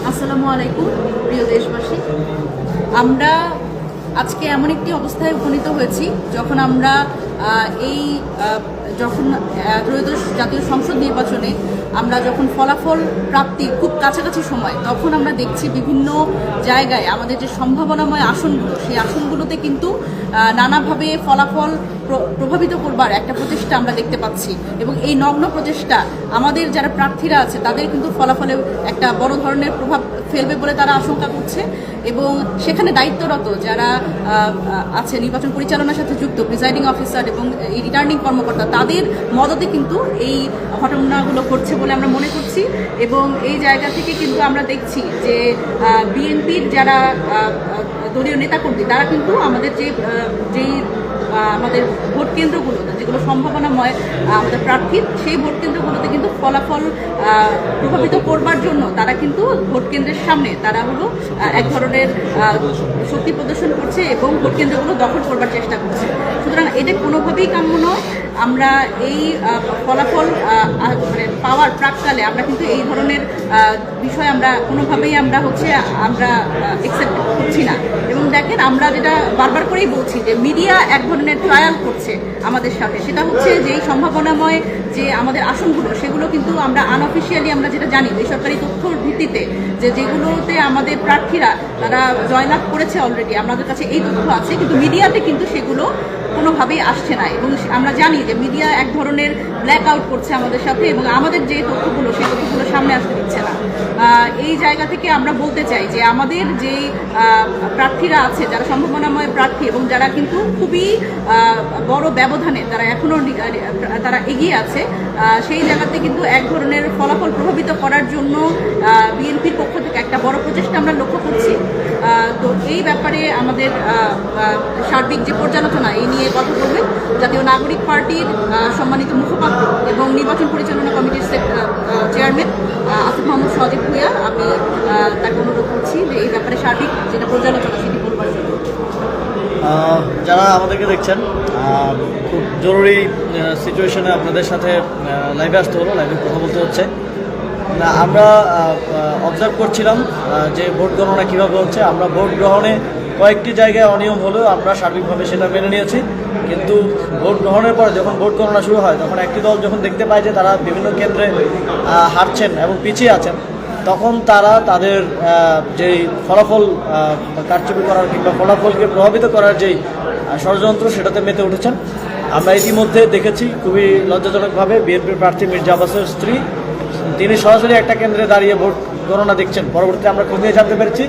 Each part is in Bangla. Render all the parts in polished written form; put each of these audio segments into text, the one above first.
আসসালামু আলাইকুম প্রিয় দেশবাসী, আমরা আজকে এমন একটি অবস্থায় উপনীত হয়েছি যখন আমরা যখন ত্রয়োদশ জাতীয় সংসদ নির্বাচনে আমরা যখন ফলাফল প্রাপ্তির খুব কাছাকাছি সময়, তখন আমরা দেখছি বিভিন্ন জায়গায় আমাদের যে সম্ভাবনাময় আসনগুলো, সেই আসনগুলোতে কিন্তু নানাভাবে ফলাফল প্রভাবিত করবার একটা প্রচেষ্টা আমরা দেখতে পাচ্ছি। এবং এই নগ্ন প্রচেষ্টা আমাদের যারা প্রার্থীরা আছে তাদের কিন্তু ফলাফলে একটা বড় ধরনের প্রভাব ফেলবে বলে তারা আশঙ্কা করছে। এবং সেখানে দায়িত্বরত যারা আছে, নির্বাচন পরিচালনার সাথে যুক্ত প্রিজাইডিং অফিসার এবং এই রিটার্নিং কর্মকর্তা, তাদের মদতে কিন্তু এই ঘটনাগুলো ঘটছে বলে আমরা মনে করছি। এবং এই জায়গা থেকে কিন্তু আমরা দেখছি যে বিএনপির যারা দলীয় নেতাকর্মী, তারা কিন্তু আমাদের যেই আমাদের ভোট কেন্দ্রগুলো, যেগুলো সম্ভাবনাময় আমাদের প্রার্থীর, সেই ভোট কেন্দ্রগুলোতে কিন্তু ফলাফল প্রভাবিত করবার জন্য তারা কিন্তু ভোট কেন্দ্রের সামনে তারা হলো এক ধরনের শক্তি প্রদর্শন করছে এবং ভোট কেন্দ্রগুলো দখল করবার চেষ্টা করছে। সুতরাং এটা কোনোভাবেই কাম্য নয়। আমরা এই ফলাফল মানে পাওয়ার প্রাককালে আমরা কিন্তু এই ধরনের বিষয় আমরা কোনোভাবেই আমরা অ্যাকসেপ্ট করছি না। এবং দেখেন, আমরা যেটা বারবার করেই বলছি যে মিডিয়া এক ধরনের ট্রায়াল করছে আমাদের সাথে, সেটা হচ্ছে যে এই সম্ভাবনাময় যে আমাদের আসনগুলো, সেগুলো কিন্তু আমরা আনঅফিসিয়ালি আমরা যেটা জানি বেসরকারি তথ্যর ভিত্তিতে যেগুলোতে আমাদের প্রার্থীরা তারা জয়লাভ করেছে অলরেডি, আমাদের কাছে এই তথ্য আছে, কিন্তু মিডিয়াতে কিন্তু সেগুলো কোনোভাবেই আসছে না। এবং আমরা জানি যে মিডিয়া এক ধরনের ব্ল্যাক আউট করছে আমাদের সাথে এবং আমাদের যে তথ্যগুলো, সেই তথ্যগুলো সামনে আসতে দিচ্ছে না। এই জায়গা থেকে আমরা বলতে চাই যে আমাদের যে প্রার্থীরা আছে, যারা সম্ভাবনাময় প্রার্থী এবং যারা কিন্তু খুবই বড় ব্যবধানে তারা এখনও তারা এগিয়ে আছে, সেই জায়গাতে কিন্তু এক ধরনের ফলাফল প্রভাবিত করার জন্য বিএনপির পক্ষ থেকে একটা বড় প্রচেষ্টা আমরা লক্ষ্য করছি। তো এই ব্যাপারে আমাদের সার্বিক যে পর্যালোচনা, এই নিয়ে কথা বলবেন জাতীয় নাগরিক পার্টির সম্মানিত মুখপাত্র এবং নির্বাচন পরিচালনা কমিটির চেয়ারম্যান আসিফ মোহাম্মদ সজীব ভুঁইয়া। আমি তাকে অনুরোধ করছি যে এই ব্যাপারে সার্বিক যেটা পর্যালোচনা সেটি বলবার জন্য। যারা আমাদেরকে দেখছেন, খুব জরুরি সিচুয়েশনে আপনাদের সাথে লাইভে আসতে হলো, লাইভে কথা বলতে হচ্ছে। আমরা অবজার্ভ করছিলাম যে ভোট গণনা কীভাবে হচ্ছে। আমরা ভোট গ্রহণে কয়েকটি জায়গায় অনিয়ম হলেও আমরা সার্বিকভাবে সেটা মেনে নিয়েছি। কিন্তু ভোট গ্রহণের পরে যখন ভোট গণনা শুরু হয়, তখন একটি দল যখন দেখতে পায় যে তারা বিভিন্ন কেন্দ্রে হারছেন এবং পিছিয়ে আছেন, তখন তারা তাদের যেই ফলাফল কারচুপি করার কিংবা ফলাফলকে প্রভাবিত করার যেই ষড়যন্ত্র, সেটাতে মেতে উঠেছেন। আমরা ইতিমধ্যে দেখেছি খুবই লজ্জাজনকভাবে বিএনপির প্রার্থী মির্জা আব্বাসের স্ত্রী, তিনি সরাসরি একটা কেন্দ্রে দাঁড়িয়ে ভোট গণনা দেখছেন। পরবর্তীতে আমরা খোঁজ নিয়ে জানতে পেরেছি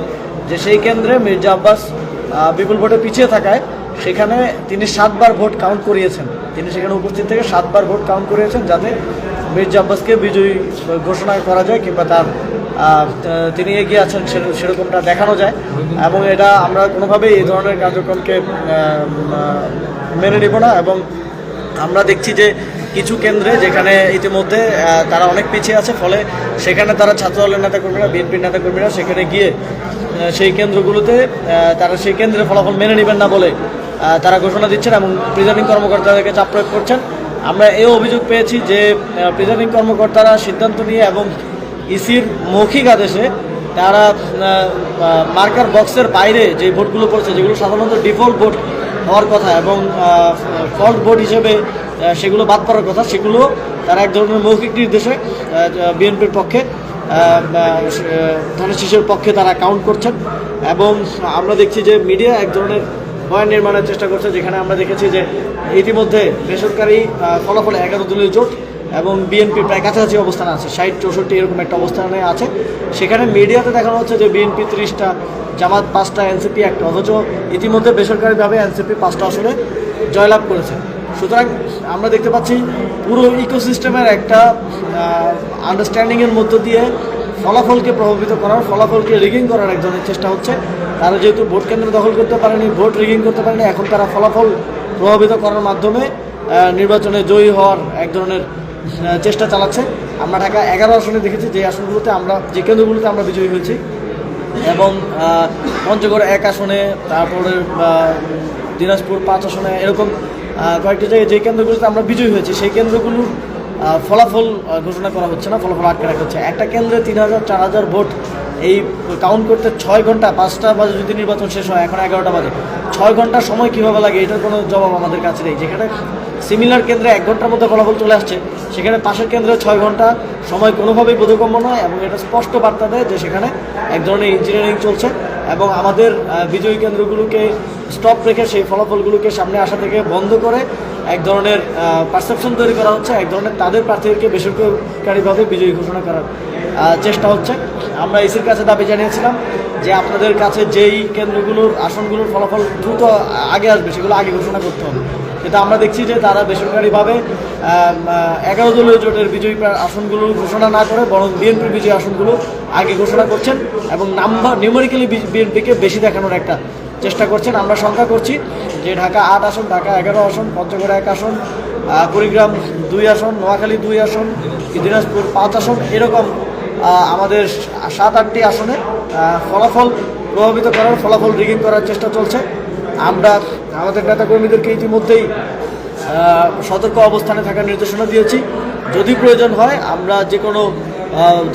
যে সেই কেন্দ্রে মির্জা আব্বাস বিপুল ভোটে পিছিয়ে থাকায় সেখানে তিনি 7 বার ভোট কাউন্ট করিয়েছেন। তিনি সেখানে উপস্থিত থেকে 7 বার ভোট কাউন্ট করিয়েছেন, যাতে মির্জা আব্বাসকে বিজয়ী ঘোষণা করা যায় কিংবা তিনি এগিয়ে আছেন সেরকমটা দেখানো যায়। এবং এটা আমরা কোনোভাবেই এই ধরনের কার্যক্রমকে মেনে নিব না। এবং আমরা দেখছি যে কিছু কেন্দ্রে যেখানে ইতিমধ্যে তারা অনেক পিছিয়ে আছে, ফলে সেখানে তারা ছাত্রদলের নেতাকর্মীরা, বিএনপির নেতাকর্মীরা সেখানে গিয়ে সেই কেন্দ্রগুলোতে তারা সেই কেন্দ্রের ফলাফল মেনে নেবেন না বলে তারা ঘোষণা দিচ্ছেন এবং প্রিজাইডিং কর্মকর্তাদেরকে চাপ প্রয়োগ করছেন। আমরা এও অভিযোগ পেয়েছি যে প্রিজাইডিং কর্মকর্তারা সিদ্ধান্ত নিয়ে এবং ইসির মৌখিক আদেশে তারা মার্কার বক্সের বাইরে যে ভোটগুলো পড়ছে, যেগুলো সাধারণত ডিফল্ট ভোট হওয়ার কথা এবং ফল্ট ভোট হিসেবে সেগুলো বাদ পড়ার কথা, সেগুলো তারা এক ধরনের মৌখিক নির্দেশে বিএনপির পক্ষে, ধানের শীষের পক্ষে তারা কাউন্ট করছেন। এবং আমরা দেখছি যে মিডিয়া এক ধরনের বয়ান নির্মাণের চেষ্টা করছে, যেখানে আমরা দেখেছি যে ইতিমধ্যে বেসরকারি ফলাফলে 11 দলীয় জোট এবং বিএনপি প্রায় কাছাকাছি অবস্থানে আছে, 60-64 এরকম একটা অবস্থানে আছে। সেখানে মিডিয়াতে দেখানো হচ্ছে যে বিএনপি 30টা, জামাত 5টা, এনসিপি 1টা, অথচ ইতিমধ্যে বেসরকারিভাবে এনসিপি 5টা আসনে জয়লাভ করেছে। সুতরাং আমরা দেখতে পাচ্ছি পুরো ইকোসিস্টেমের একটা আন্ডারস্ট্যান্ডিংয়ের মধ্য দিয়ে ফলাফলকে প্রভাবিত করার, ফলাফলকে রিগিং করার এক ধরনের চেষ্টা হচ্ছে। তারা যেহেতু ভোট কেন্দ্র দখল করতে পারেনি, ভোট রিগিং করতে পারেনি, এখন তারা ফলাফল প্রভাবিত করার মাধ্যমে নির্বাচনে জয়ী হওয়ার এক ধরনের চেষ্টা চালাচ্ছে। আমরা ঢাকা 11 আসনে দেখেছি যে আসনগুলোতে যে কেন্দ্রগুলোতে আমরা বিজয়ী হয়েছি, এবং পঞ্চগড় 1 আসনে, তারপরে দিনাজপুর 5 আসনে, এরকম কয়েকটি জায়গায় যে কেন্দ্রগুলোতে আমরা বিজয়ী হয়েছি সেই কেন্দ্রগুলোর ফলাফল ঘোষণা করা হচ্ছে না, ফলাফল আটকে রাখা হচ্ছে। একটা কেন্দ্রে 3000 4000 ভোট এই কাউন্ট করতে 6 ঘন্টা, 5টা বাজে যদি নির্বাচন শেষ হয়, এখন 11টা বাজে, 6 ঘন্টা সময় কীভাবে লাগে এটার কোনো জবাব আমাদের কাছে নেই। যেখানে সিমিলার কেন্দ্রে 1 ঘন্টার মধ্যে ফলাফল চলে আসছে, সেখানে পাশের কেন্দ্রে 6 ঘন্টা সময় কোনোভাবেই বোধগম্য নয়, এবং এটা স্পষ্ট বার্তা দেয় যে সেখানে এক ধরনের ইঞ্জিনিয়ারিং চলছে এবং আমাদের বিজয়ী কেন্দ্রগুলোকে স্টপ রেখে সেই ফলাফলগুলোকে সামনে আসা থেকে বন্ধ করে এক ধরনের পারসেপশন তৈরি করা হচ্ছে, এক ধরনের তাদের প্রার্থীদেরকে বেসরকারিভাবে বিজয়ী ঘোষণা করার চেষ্টা হচ্ছে। আমরা ইসির কাছে দাবি জানিয়েছিলাম যে আপনাদের কাছে যেই কেন্দ্রগুলোর আসনগুলোর ফলাফল দ্রুত আগে আসবে সেগুলো আগে ঘোষণা করতে হবে, কিন্তু আমরা দেখছি যে তারা বেসরকারিভাবে 11 দলীয় জোটের বিজয়ী আসনগুলো ঘোষণা না করে বরং বিএনপির বিজয়ী আসনগুলো আগে ঘোষণা করছেন এবং নিউমেরিক্যালি বিএনপিকে বেশি দেখানোর একটা চেষ্টা করছেন। আমরা শঙ্কা করছি যে ঢাকা 8 আসন, ঢাকা 11 আসন, পঞ্চগড় 1 আসন, কুড়িগ্রাম 2 আসন, নোয়াখালী 2 আসন, দিনাজপুর 5 আসন, এরকম আমাদের 7-8টি আসনে ফলাফল প্রভাবিত করার, ফলাফল রিগিং করার চেষ্টা চলছে। আমরা আমাদের নেতাকর্মীদেরকে ইতিমধ্যেই সতর্ক অবস্থানে থাকার নির্দেশনা দিয়েছি। যদি প্রয়োজন হয় আমরা যে কোনো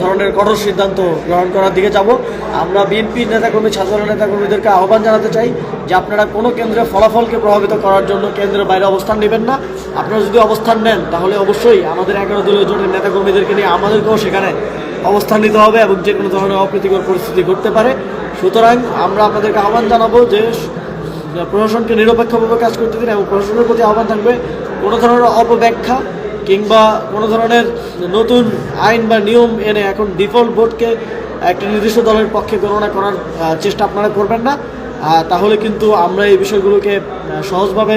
ধরনের কঠোর সিদ্ধান্ত গ্রহণ করার দিকে যাব। আমরা বিএনপির নেতাকর্মী, ছাত্র নেতাকর্মীদেরকে আহ্বান জানাতে চাই যে আপনারা কোনো কেন্দ্রে ফলাফলকে প্রভাবিত করার জন্য কেন্দ্রের বাইরে অবস্থান নেবেন না। আপনারা যদি অবস্থান নেন তাহলে অবশ্যই আমাদের 11 দলীয় জোটের নেতাকর্মীদেরকে নিয়ে আমাদেরকেও সেখানে অবস্থান নিতে হবে এবং যে কোনো ধরনের অপ্রীতিকর পরিস্থিতি ঘটতে পারে। সুতরাং আমরা আপনাদেরকে আহ্বান জানাবো যে প্রশাসনকে নিরপেক্ষভাবে কাজ করতে দিন এবং প্রশাসনের প্রতি আহ্বান থাকবে কোনো ধরনের অপব্যাখ্যা কিংবা কোনো ধরনের নতুন আইন বা নিয়ম এনে এখন ডিফল্ট ভোটকে একটা নির্দিষ্ট দলের পক্ষে গণনা করার চেষ্টা আপনারা করবেন না। তাহলে কিন্তু আমরা এই বিষয়গুলোকে সহজভাবে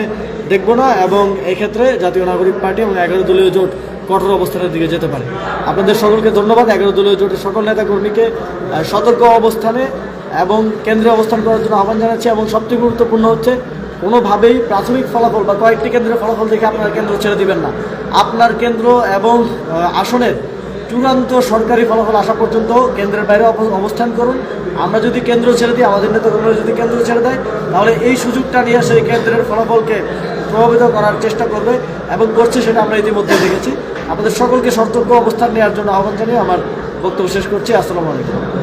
দেখব না এবং এক্ষেত্রে জাতীয় নাগরিক পার্টি এবং 11 দলীয় জোট কঠোর অবস্থানের দিকে যেতে পারে। আপনাদের সকলকে ধন্যবাদ। 11 দলীয় জোটের সকল নেতাকর্মীকে সতর্ক অবস্থানে এবং কেন্দ্রে অবস্থান করার জন্য আহ্বান জানাচ্ছি। এবং সবচেয়ে গুরুত্বপূর্ণ হচ্ছে কোনোভাবেই প্রাথমিক ফলাফল বা কয়েকটি কেন্দ্রের ফলাফল দেখে আপনার কেন্দ্র ছেড়ে দিবেন না। আপনার কেন্দ্র এবং আসনের চূড়ান্ত সরকারি ফলাফল আসা পর্যন্ত কেন্দ্রের বাইরে অবস্থান করুন। আমরা যদি কেন্দ্র ছেড়ে দিই, আমাদের নেতাকর্মীরা যদি কেন্দ্র ছেড়ে দেয়, তাহলে এই সুযোগটা নিয়ে সেই কেন্দ্রের ফলাফলকে প্রভাবিত করার চেষ্টা করবে এবং করছে, সেটা আমরা ইতিমধ্যে দেখেছি। আমাদের সকলকে সতর্ক অবস্থান নেওয়ার জন্য আহ্বান জানিয়ে আমার বক্তব্য শেষ করছি। আসসালামু আলাইকুম।